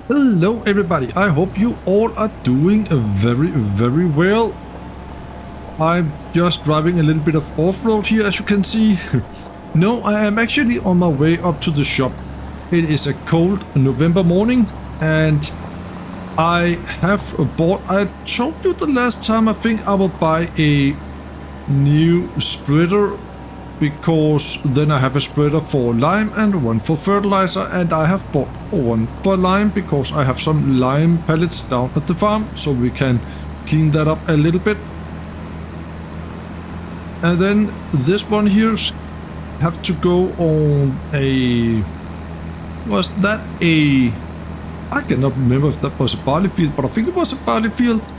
Hello everybody, I hope you all are doing very well. I'm just driving a little bit of off-road here, as you can see. No, I am actually on my way up to the shop. It is a cold November morning and I have bought, I told you the last time, I think I will buy a new spreader, because then I have a spreader for lime and one for fertilizer, and I have bought one for lime because I have some lime pellets down at the farm, so we can clean that up a little bit. And then this one here have to go on a, was that a, I cannot remember if that was a barley field, but I think it was a barley field,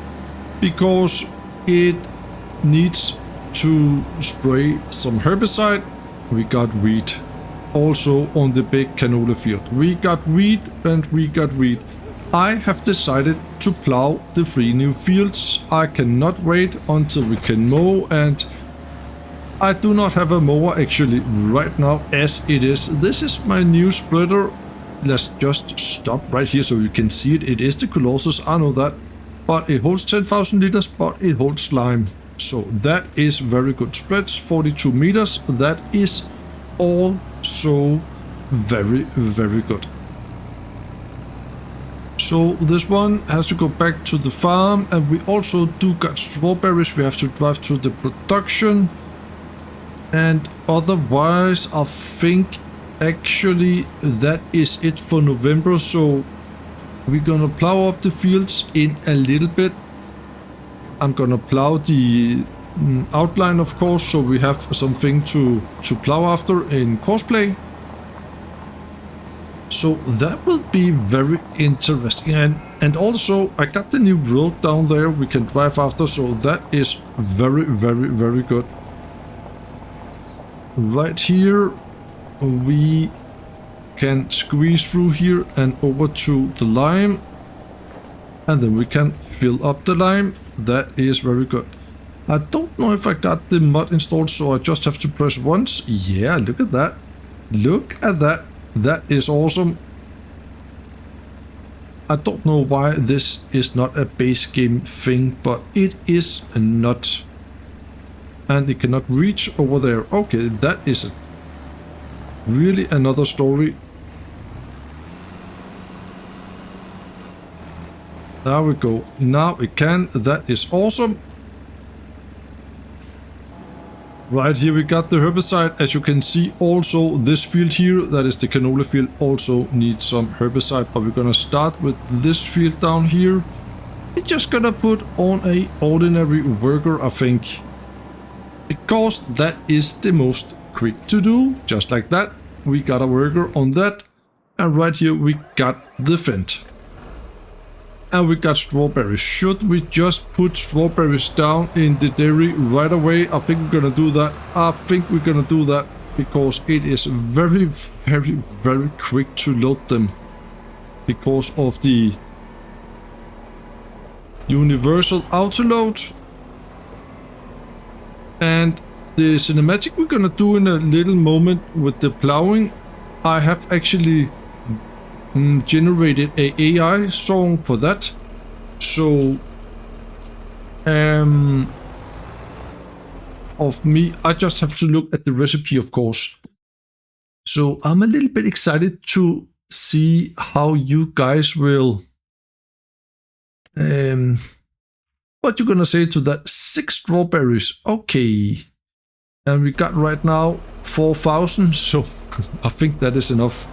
because it needs to spray some herbicide. We got wheat also on the big canola field. We got wheat and we got wheat. I have decided to plow the 3 new fields. I cannot wait until we can mow, and I do not have a mower actually right now as it is. This is my new spreader. Let's just stop right here so you can see it. It is the Colossus, I know that, but it holds 10,000 liters, but it holds lime. So that is very good spreads, 42 meters. That is also very good. So this one has to go back to the farm, and we also do got strawberries. We have to drive to the production, and otherwise I think actually that is it for November. So we're gonna plow up the fields in a little bit. I'm gonna plow the outline, of course, so we have something to plow after in Courseplay. So that will be very interesting, and also I got the new road down there we can drive after, so that is very good. Right here we can squeeze through here and over to the lime, and then we can fill up the lime. That is very good. I don't know if I got the mod installed, so I just have to press once. Yeah, look at that. Look at that. That is awesome. I don't know why this is not a base game thing, but it is not. And it cannot reach over there. Okay, that is really another story. There we go. Now it can. That is awesome. Right here we got the herbicide. As you can see, also this field here, that is the canola field, also needs some herbicide. But we're gonna start with this field down here. We're just gonna put on a ordinary worker, I think, because that is the most quick to do. Just like that, we got a worker on that, and right here we got the fence. And we got strawberries. Should we just put strawberries down in the dairy right away? I think we're gonna do that. I think we're gonna do that because it is very quick to load them because of the universal auto load. And the cinematic we're gonna do in a little moment with the plowing. I have actually generated a AI song for that. So of me, I just have to look at the recipe, of course. So I'm a little bit excited to see how you guys will what you're gonna say to that. 6 strawberries, okay, and we got right now 4,000, so I think that is enough.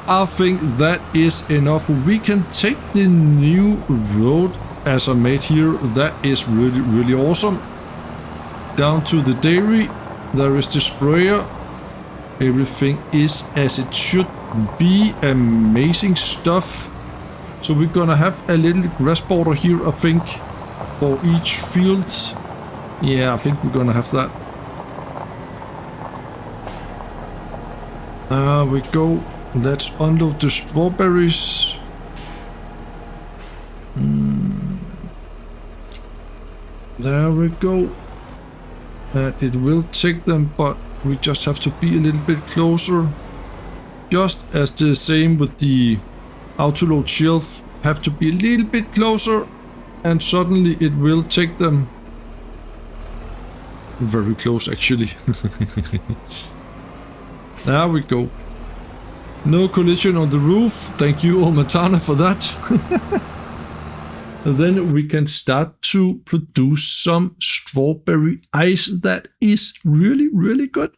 I think that is enough. We can take the new road as I made here. That is really awesome. Down to the dairy. There is the sprayer. Everything is as it should be. Amazing stuff. So we're gonna have a little grass border here, I think, for each field. Yeah, I think we're gonna have that. There we go. Let's unload the strawberries. There we go. It will take them, but we just have to be a little bit closer. Just as the same with the Autoload shelf have to be a little bit closer, and suddenly it will take them very close actually. There we go. No collision on the roof. Thank you, Omatana, for that. Then we can start to produce some strawberry ice that is really, really good.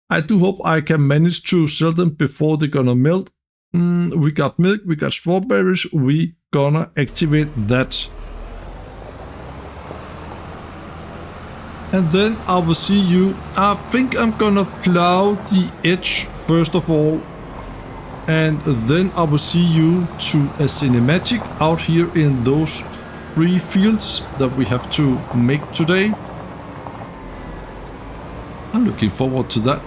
I do hope I can manage to sell them before they're gonna melt. We got milk, we got strawberries, we gonna activate that. And then I will see you. I think I'm gonna plow the edge first of all. And then I will see you to a cinematic out here in those 3 fields that we have to make today. I'm looking forward to that.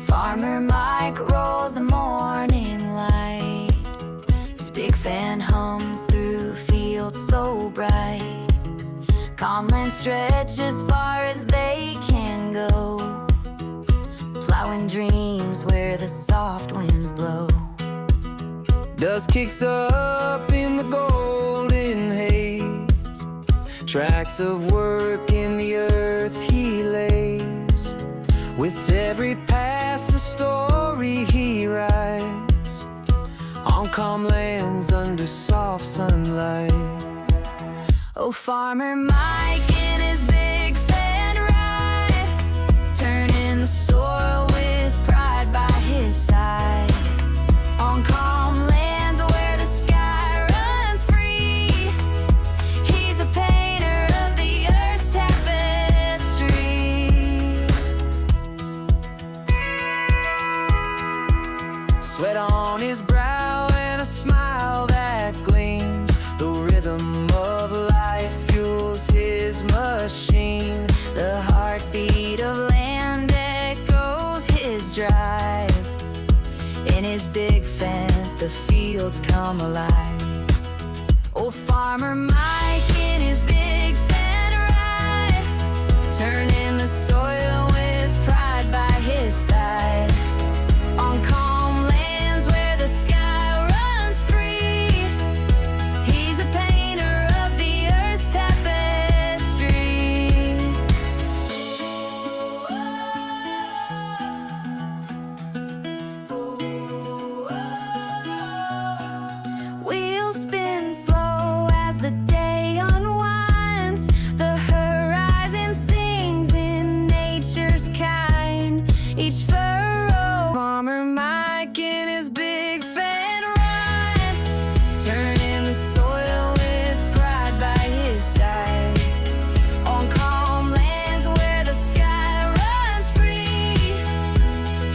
Farmer Mike rolls the morning light. His big fan hums through fields so bright. Calm land stretch as far as they can go. Plowing dreams where the soft winds blow. Dust kicks up in the golden haze. Tracks of work in the earth he lays. With every pass a story he writes. On calm lands under soft sunlight. Oh, Farmer Mike in his big fan ride, turning the soil with pride by his side. On calm lands where the sky runs free, he's a painter of the earth's tapestry. Sweat on his brow and a smile that gleams. The rhythm of life fuels his machine. The heartbeat of land echoes his drive. In his big fan, the fields come alive. Oh, Farmer Mike in his big fan ride, turning the soil with pride by his side. On calm lands where the sky runs free, he's a painter of the earth's tapestry. Wheels spin slow as the day unwinds. The horizon sings in nature's kind. Each furrow, Farmer Mike in his big fan ride, turning the soil with pride by his side. On calm lands where the sky runs free,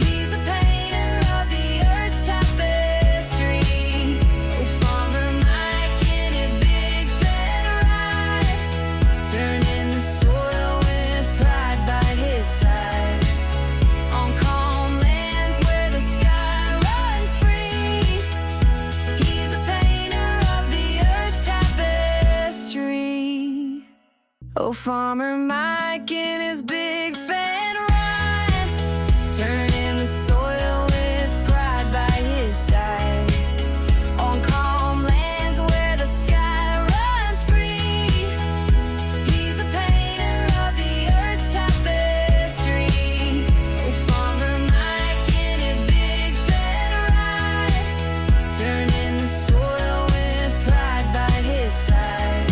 he's a painter of the earth's tapestry. Oh, Farmer Mike in his big fan ride, turning the soil with pride by his side. On calm lands where the sky runs free, he's a painter of the earth's tapestry. Oh, Farmer Mike in his big fan ride, turning the soil with pride by his side. On calm lands where the sky runs free, he's a painter of the earth's tapestry. Oh, Farmer Mike in his big fan ride, turning the soil with pride by his side.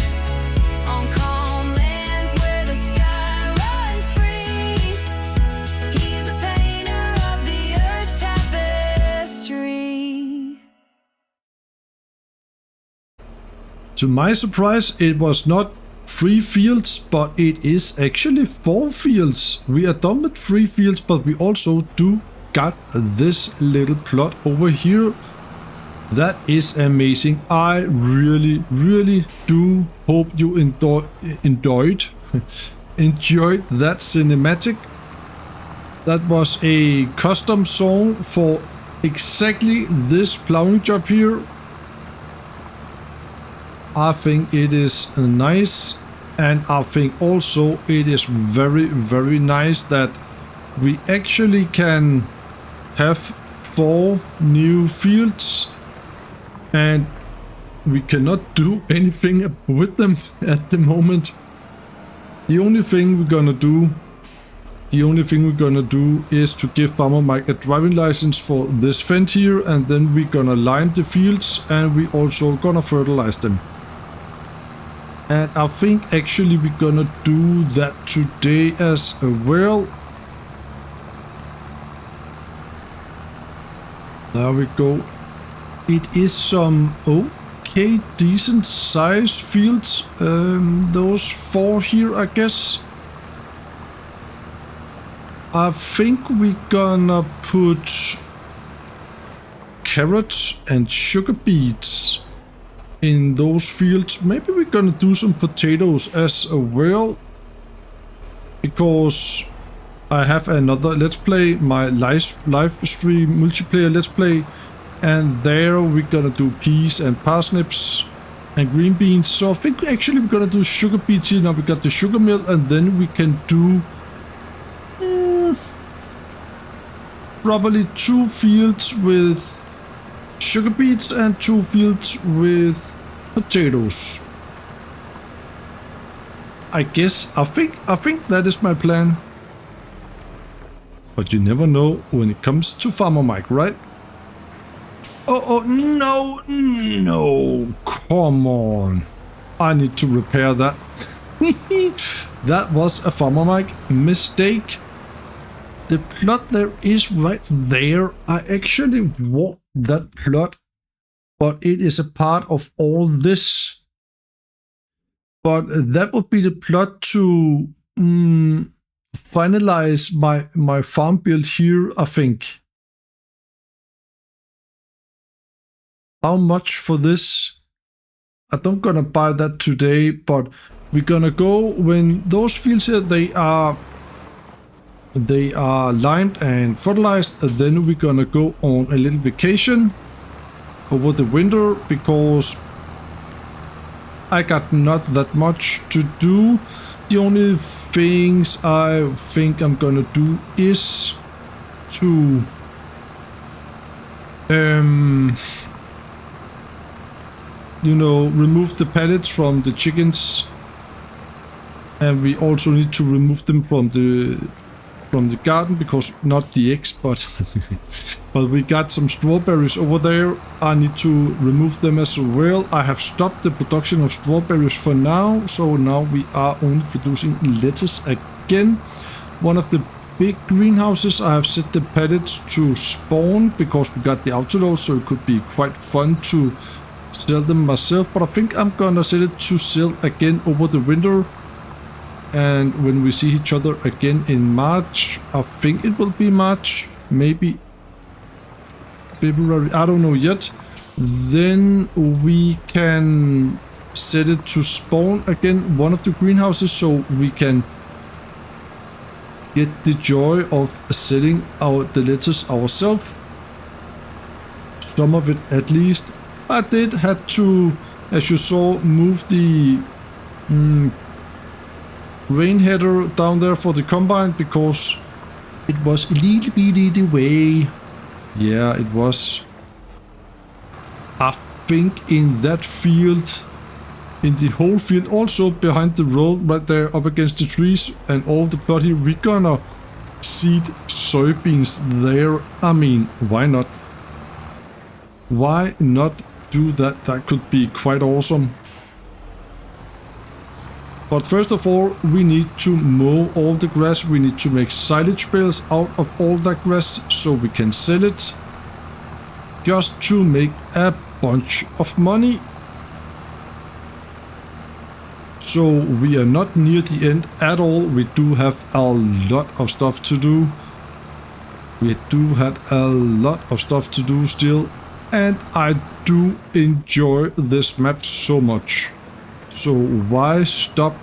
On calm lands where the sky runs free, he's a painter of the earth's tapestry. To my surprise, it was not 3 fields, but it is actually 4 fields. We are done with 3 fields, but we also do got this little plot over here. That is amazing. I really, really do hope you enjoyed that cinematic. That was a custom song for exactly this plowing job here. I think it is nice, and I think also it is very, very nice that we actually can have 4 new fields, and we cannot do anything with them at the moment. The only thing we're gonna do is to give Farmer Mike a driving license for this fence here, and then we're gonna line the fields, and we also gonna fertilize them. And I think actually we're gonna do that today as well. There we go. It is some okay, decent size fields. Those 4 here, I guess. I think we're gonna put carrots and sugar beets in those fields. Maybe we're gonna do some potatoes as well, because I have another Let's Play, my live stream multiplayer Let's Play, and there we're gonna do peas and parsnips and green beans. So I think actually we're gonna do sugar beets here. Now we got the sugar mill, and then we can do probably 2 fields with sugar beets and 2 fields with potatoes. I think that is my plan. But you never know when it comes to Farmer Mike, right? Oh, no, come on. I need to repair that. That was a Farmer Mike mistake. The plot there is right there. I actually want that plot, but it is a part of all this. But that would be the plot to finalize my farm build here, I think. How much for this? I don't gonna buy that today, but we're gonna go when those fields here they are limed and fertilized. Then we're gonna go on a little vacation over the winter, because I got not that much to do. The only things I think I'm gonna do is to remove the pellets from the chickens, and we also need to remove them from the garden, because not the eggs, but but we got some strawberries over there. I need to remove them as well. I have stopped the production of strawberries for now, so now we are only producing lettuce again. One of the big greenhouses, I have set the pellets to spawn because we got the autoload, so it could be quite fun to sell them myself, but I think I'm gonna set it to sell again over the winter. And when we see each other again in March, I think it will be March, maybe February, I don't know yet, then we can set it to spawn again, one of the greenhouses, so we can get the joy of selling the lettuce ourselves. Some of it at least. I did had to, as you saw, move the rain header down there for the combine, because it was a little bit in the way. Yeah, it was. I think in that field, in the whole field, also behind the road right there up against the trees and all the plot here, we're gonna seed soybeans there. I mean, why not? Why not do that? That could be quite awesome. But first of all, we need to mow all the grass. We need to make silage bales out of all that grass so we can sell it, just to make a bunch of money. So we are not near the end at all. We do have a lot of stuff to do. We do have a lot of stuff to do still, and I do enjoy this map so much. So why stop?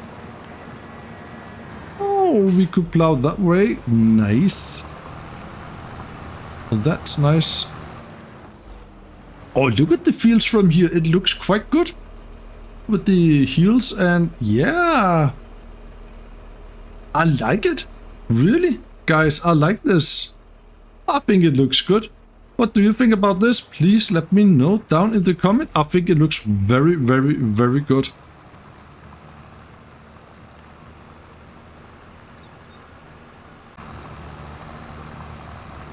Oh, we could plow that way. Nice. Well, that's nice. Oh, look at the fields from here. It looks quite good with the hills, and yeah, I like it. Really, guys, I like this. I think it looks good. What do you think about this? Please let me know down in the comment. I think it looks very, very, very good.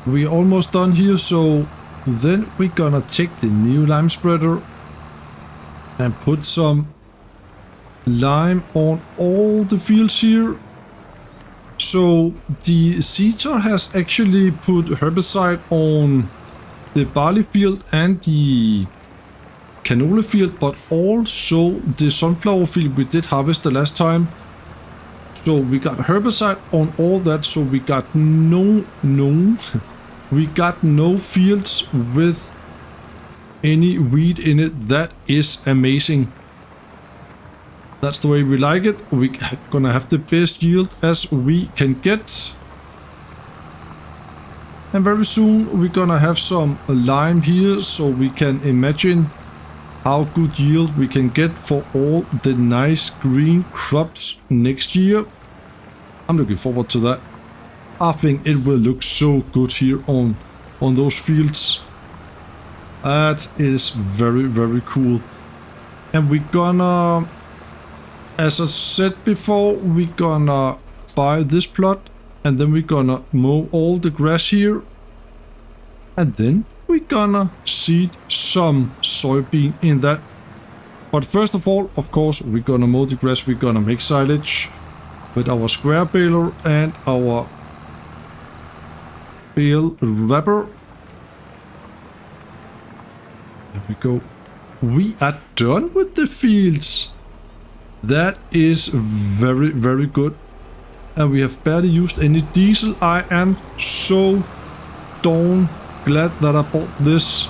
We're almost done here, so then we're gonna take the new lime spreader and put some lime on all the fields here. So the seeder has actually put herbicide on the barley field and the canola field, but also the sunflower field we did harvest the last time. So we got herbicide on all that, so we got we got no fields with any weed in it. That is amazing. That's the way we like it. We're gonna have the best yield as we can get. And very soon we're gonna have some lime here, so we can imagine how good yield we can get for all the nice green crops next year. I'm looking forward to that. I think it will look so good here on those fields. That is very, very cool. And we're gonna, as I said before, we're gonna buy this plot, and then we're gonna mow all the grass here, and then we're gonna seed some soybean in that. But first of all, of course, we're gonna mow the grass. We're gonna make silage with our square baler and our bale wrapper. There we go. We are done with the fields. That is very, very good. And we have barely used any diesel. I am so darn glad that I bought this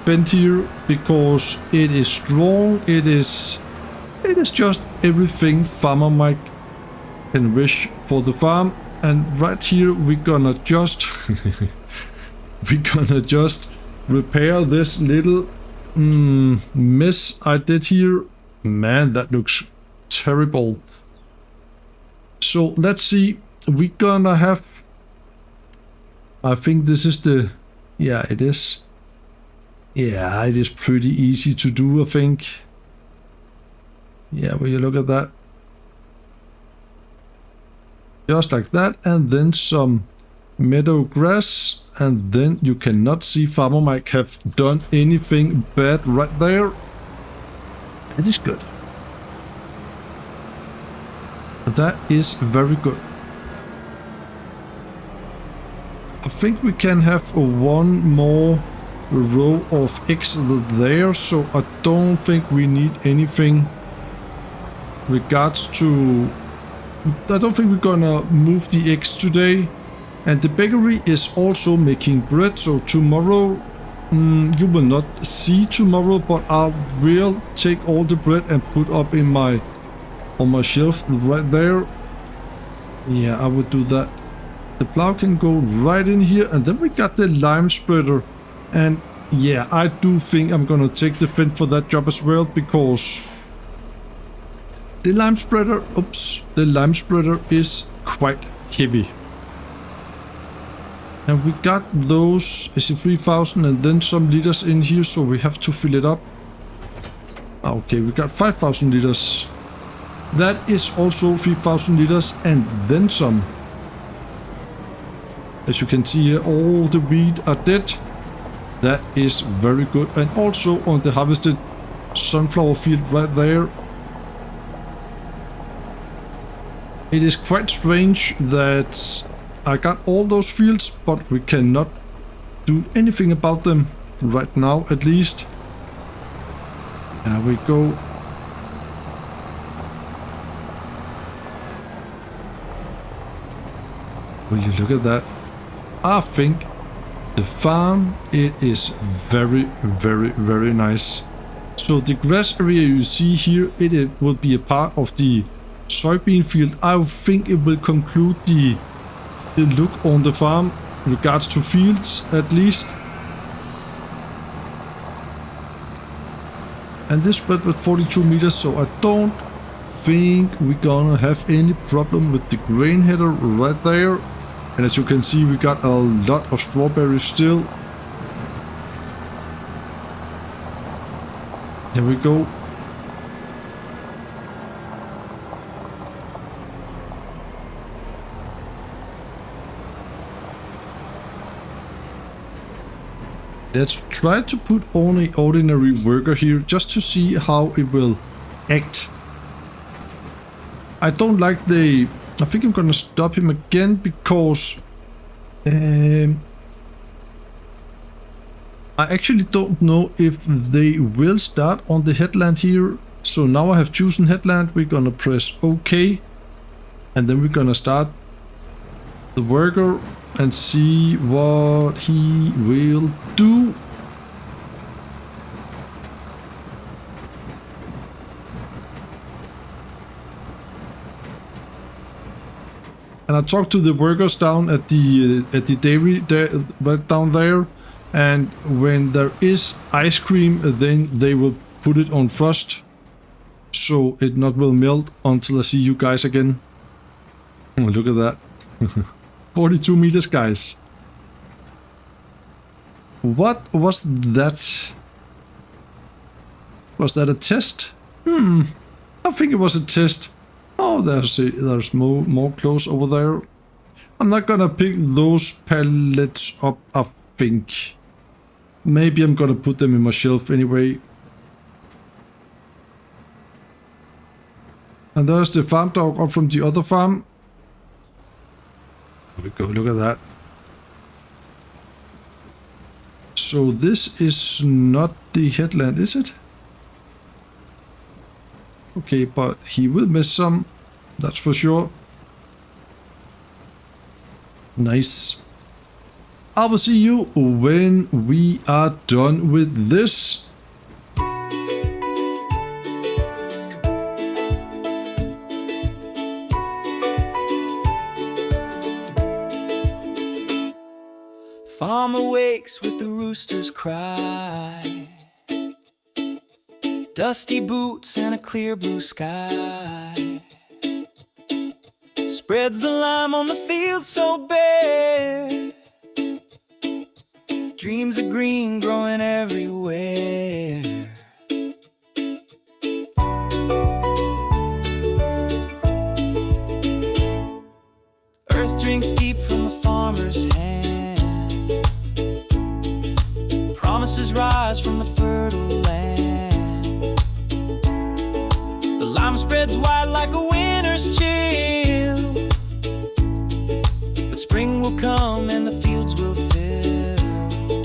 vent here, because it is strong. It is just everything Farmer Mike can wish for the farm. And right here we're gonna just repair this little mess I did here. Man, that looks terrible. So let's see. We're gonna have, I think this is the, yeah, it is. Yeah, it is pretty easy to do, I think. Yeah, will you look at that? Just like that, and then some meadow grass, and then you cannot see Farmer Mike have done anything bad right there. It is good. That is very good. I think we can have one more row of eggs there, so I don't think we need anything regards to, I don't think we're gonna move the eggs today. And the bakery is also making bread, so tomorrow, you will not see tomorrow, but I will take all the bread and put up in on my shelf right there. Yeah, I would do that. The plow can go right in here, and then we got the lime spreader. And yeah, I do think I'm gonna take the fin for that job as well, because the lime spreader, the lime spreader is quite heavy. And we got those, is it 3,000 and then some liters in here, so we have to fill it up. Okay, we got 5,000 liters. That is also 3,000 liters and then some. As you can see here, all the weed are dead. That is very good. And also on the harvested sunflower field right there. It is quite strange that I got all those fields, but we cannot do anything about them right now, at least. There we go. Will you look at that? I think the farm, it is very, very, very nice. So the grass area you see here, it will be a part of the soybean field. I think it will conclude the look on the farm regards to fields, at least. And this spread with 42 meters, so I don't think we're gonna have any problem with the grain header right there. And as you can see, we got a lot of strawberries still. Here we go. Let's try to put on an ordinary worker here just to see how it will act. I don't like the... I think I'm gonna stop him again because I actually don't know if they will start on the headland here. So now I have chosen headland. We're gonna press OK, and then we're gonna start the worker and see what he will do. And I talked to the workers down at the dairy right down there, and when there is ice cream, then they will put it on frost, so it not will melt until I see you guys again. Oh, look at that. 42 meters, guys. What was that? Was that a test? I think it was a test. Oh, there's more clothes over there. I'm not gonna pick those pallets up, I think. Maybe I'm gonna put them in my shelf anyway. And there's the farm dog up from the other farm. There we go, look at that. So this is not the headland, is it? Okay, but he will miss some, that's for sure. Nice. I will see you when we are done with this. Farmer wakes with the rooster's cry, dusty boots and a clear blue sky. Spreads the lime on the field so bare, dreams of green growing everywhere. Earth drinks deep from the farmer's hand, promises rise from the fertile land. The lime spreads wide like a winter's chill, but spring will come and the fields will fill.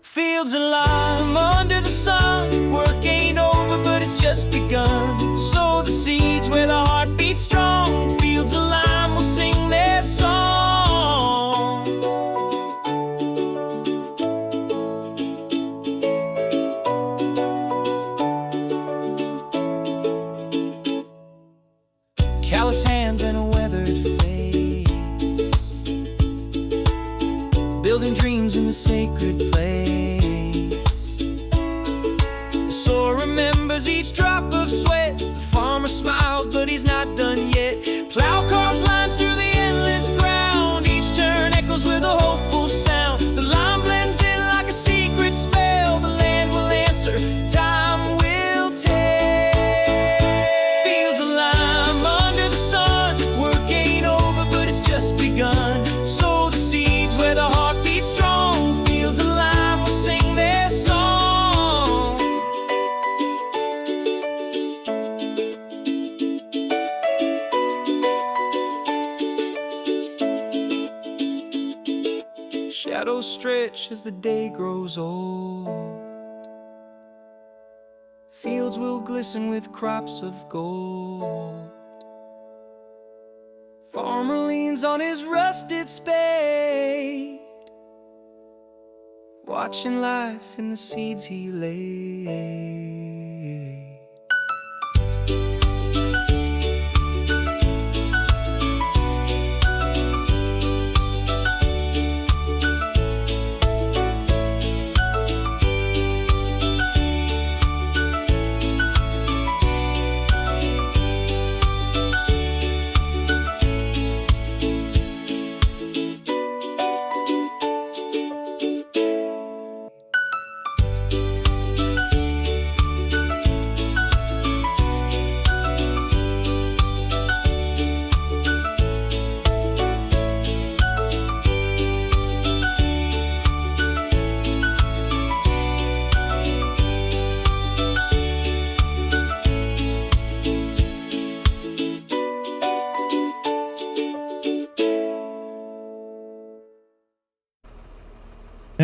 Fields of lime under the sun, work ain't over but it's just begun. Sow the seeds where the heart beats strong, fields of lime will sing their song. Callous hands and a weathered face, building dreams in the sacred place. The soil remembers each drop of sweat. The farmer smiles, but he's not done yet. Plow carves lines through the endless ground. Each turn echoes with a hopeful sound. The lime blends in like a secret spell. The land will answer, time will tell. Fields of lime under the sun, work ain't over but it's just begun. Sow the seeds where the heart beats strong. Fields of lime will sing their song. Shadows stretch as the day grows old. Fields will glisten with crops of gold. Farmer leans on his rusted spade, watching life in the seeds he laid.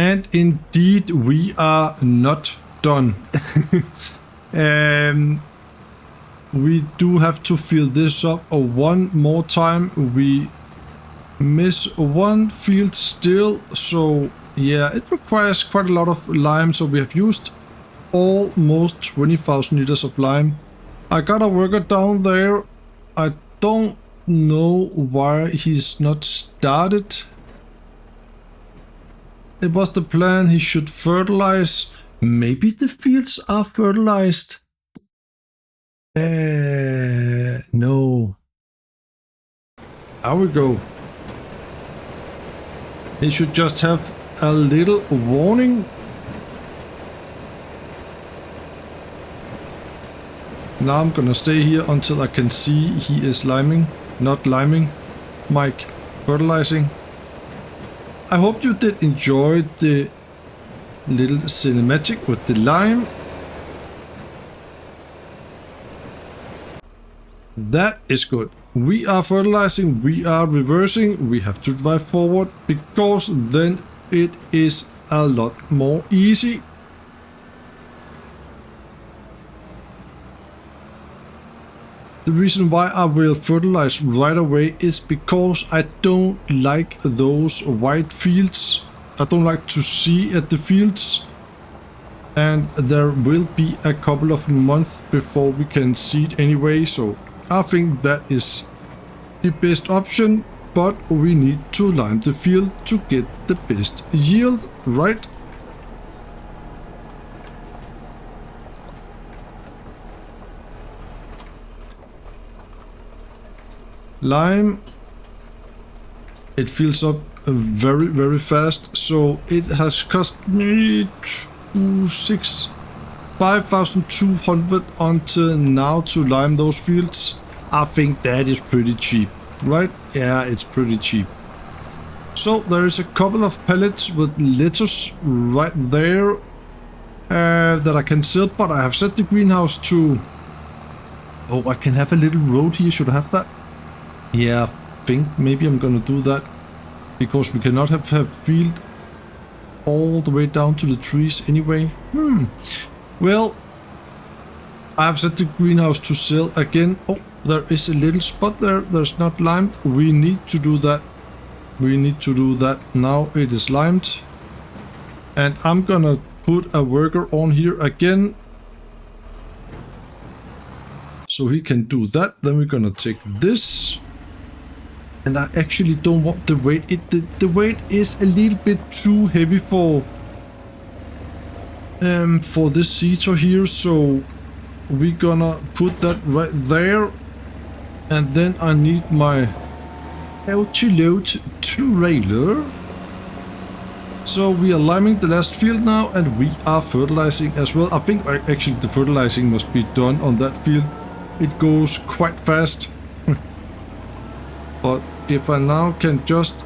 And indeed, we are not done. We do have to fill this up one more time. We miss one field still, so yeah, it requires quite a lot of lime. So we have used almost 20,000 liters of lime. I got a worker down there. I don't know why he's not started. It was the plan he should fertilize. Maybe the fields are fertilized. No. There we go. He should just have a little warning. Now I'm gonna stay here until I can see he is liming. Not liming, Mike. Fertilizing. I hope you did enjoy the little cinematic with the lime. That is good. We are fertilizing, we are reversing, we have to drive forward because then it is a lot more easy. The reason why I will fertilize right away is because I don't like those white fields. I don't like to see at the fields. And there will be a couple of months before we can seed anyway, so I think that is the best option, but we need to lime the field to get the best yield, right? Lime, it fills up very, very fast, so it has cost me 5,200 until now to lime those fields. I think that is pretty cheap, right? Yeah, it's pretty cheap. So there is a couple of pallets with lettuce right there that I can sell, but I have set the greenhouse to... Oh, I can have a little road here. Should I have that? Yeah, I think maybe I'm gonna do that, because we cannot have a field all the way down to the trees anyway. Well, I have set the greenhouse to sell again. Oh, there is a little spot there that's not limed. We need to do that. We need to do that. Now it is limed. And I'm gonna put a worker on here again, so he can do that. Then we're gonna take this. And I actually don't want the weight. The weight is a little bit too heavy for this seeder here, so we're gonna put that right there. And then I need my multi-load trailer. So we are liming the last field now, and we are fertilizing as well. I think actually the fertilizing must be done on that field. It goes quite fast. But if I now can just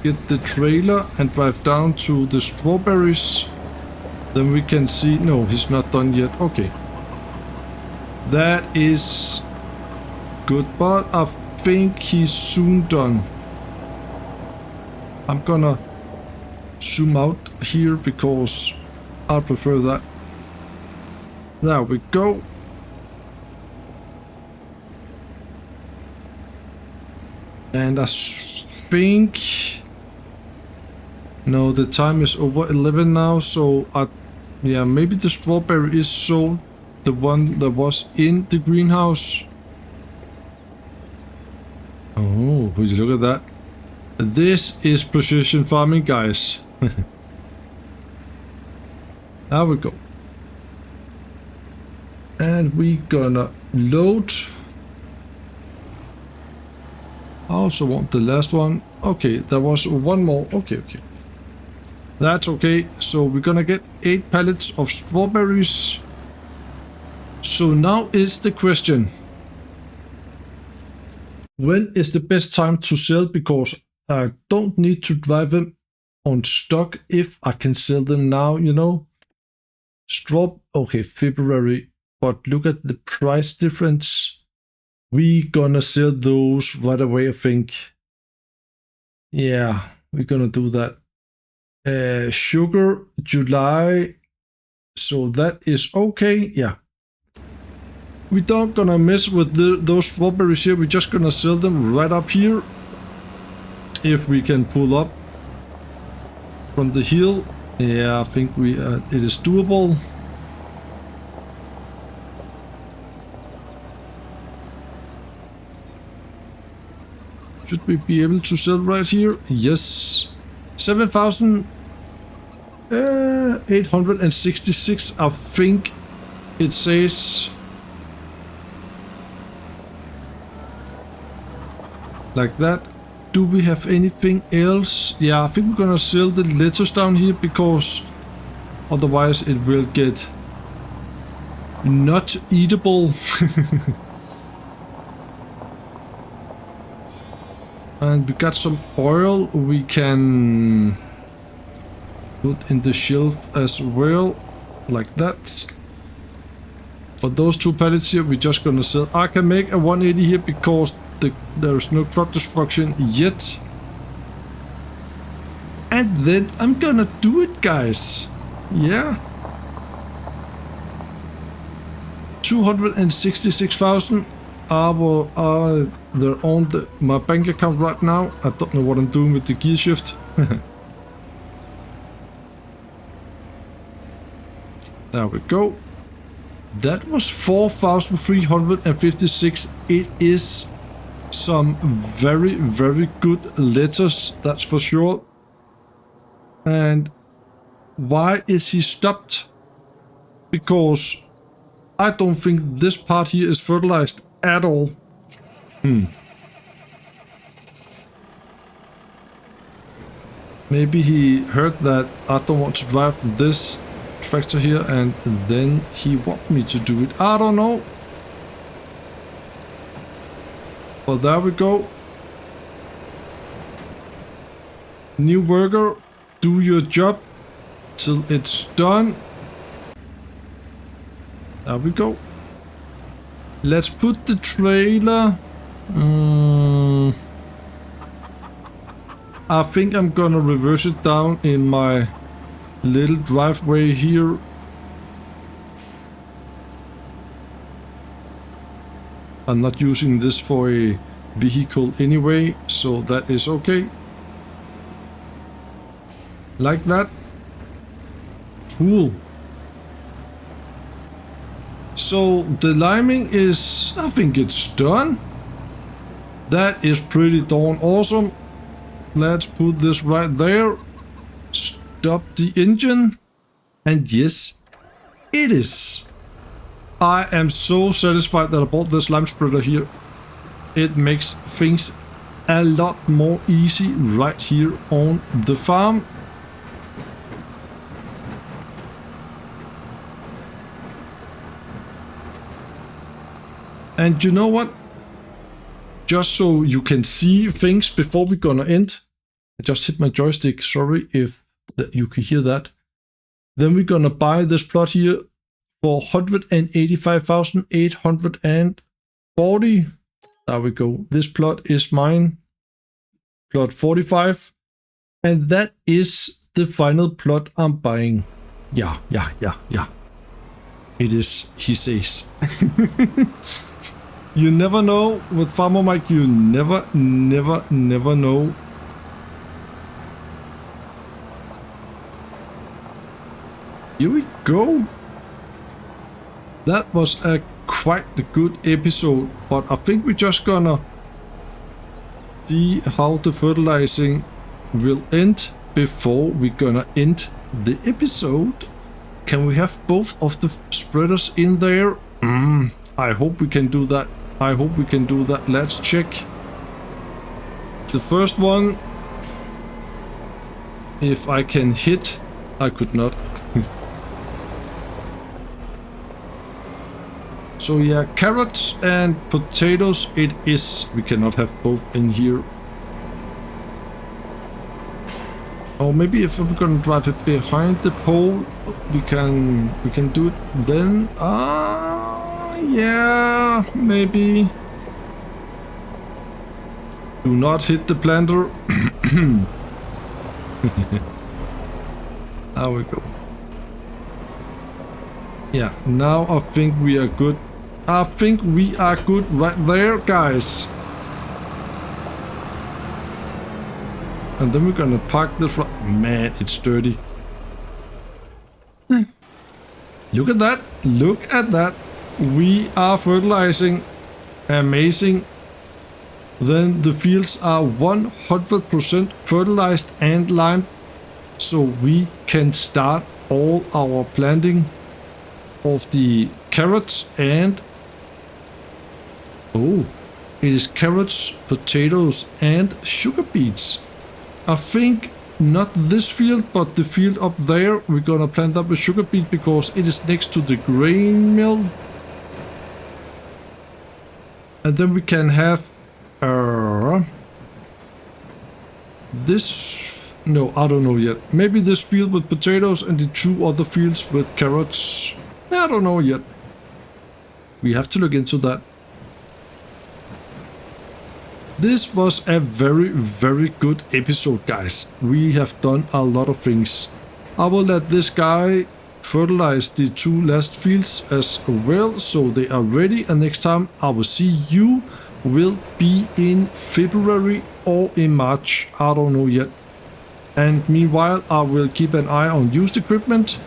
get the trailer and drive down to the strawberries, then we can see... No, he's not done yet. Okay. That is good, but I think he's soon done. I'm gonna zoom out here because I prefer that. There we go. And I think... No, the time is over 11 now, so yeah, maybe the strawberry is sold, the one that was in the greenhouse. Oh, would you look at that? This is precision farming, guys. There we go. And we gonna load. I also want the last one. Okay, there was one more. Okay. That's okay. So we're gonna get 8 pallets of strawberries. So now is the question. When is the best time to sell? Because I don't need to drive them on stock if I can sell them now, you know. Okay, February. But look at the price difference. We gonna sell those right away, I think. Yeah, we're gonna do that. Sugar, July. So that is okay. Yeah. We don't gonna mess with those strawberries here. We're just gonna sell them right up here. If we can pull up from the hill. Yeah, I think it is doable. Should we be able to sell right here? Yes. 7,866, I think it says. Like that. Do we have anything else? Yeah, I think we're gonna sell the lettuce down here because otherwise it will get not eatable. And we got some oil we can put in the shelf as well, like that. For those two pallets here, we're just gonna sell. I can make a 180 here because there's no crop destruction yet. And then I'm gonna do it, guys. Yeah. 266,000 they're on my bank account right now. I don't know what I'm doing with the gear shift. There we go. That was 4,356. It is some very, very good letters, that's for sure. And why is he stopped? Because I don't think this part here is fertilized at all. Maybe he heard that I don't want to drive this tractor here and then he want me to do it. I don't know. Well, there we go. New worker, do your job till it's done. There we go. Let's put the trailer. I think I'm gonna reverse it down in my little driveway here. I'm not using this for a vehicle anyway, so that is okay. Like that. Cool. So the liming is, I think it's done. That is pretty darn awesome. Let's put this right there. Stop the engine. And yes, it is. I am so satisfied that I bought this lime spreader here. It makes things a lot more easy right here on the farm. And you know what? Just so you can see things before we're gonna end. I just hit my joystick, sorry if you can hear that. Then we're gonna buy this plot here for 185,840. There we go. This plot is mine. Plot 45. And that is the final plot I'm buying. Yeah. It is, he says. You never know with Farmer Mike, you never know. Here we go. That was a quite a good episode, but I think we're just gonna see how the fertilizing will end before we're gonna end the episode. Can we have both of the spreaders in there? I hope we can do that. Let's check. The first one. If I can hit. I could not. So yeah, carrots and potatoes it is. We cannot have both in here. Or maybe if we're gonna drive it behind the pole, we can do it then. Yeah, maybe. Do not hit the planter. There we go. Yeah, now I think we are good. I think we are good right there, guys. And then we're gonna park this right. Man, it's dirty. Look at that. Look at that. We are fertilizing. Amazing. Then the fields are 100% fertilized and limed. So we can start all our planting of the carrots and... Oh, it is carrots, potatoes and sugar beets. I think not this field, but the field up there, we're gonna plant up a sugar beet because it is next to the grain mill. And then we can have this, no, I don't know yet. Maybe this field with potatoes and the 2 other fields with carrots. I don't know yet. We have to look into that. This was a very, very good episode, guys. We have done a lot of things. I will let this guy fertilize the 2 last fields as well, so they are ready. And next time I will see you will be in February or in March. I don't know yet. And meanwhile, I will keep an eye on used equipment.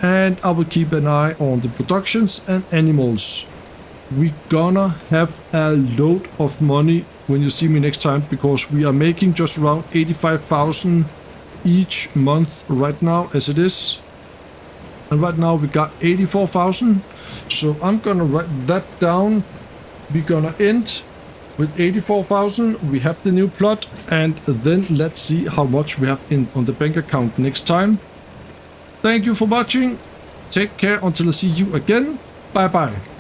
And I will keep an eye on the productions and animals. We're gonna have a load of money when you see me next time, because we are making just around 85,000 each month right now as it is. And right now we got 84,000. So I'm gonna write that down. We're gonna end with 84,000. We have the new plot, and then let's see how much we have on the bank account next time. Thank you for watching. Take care until I see you again. Bye bye.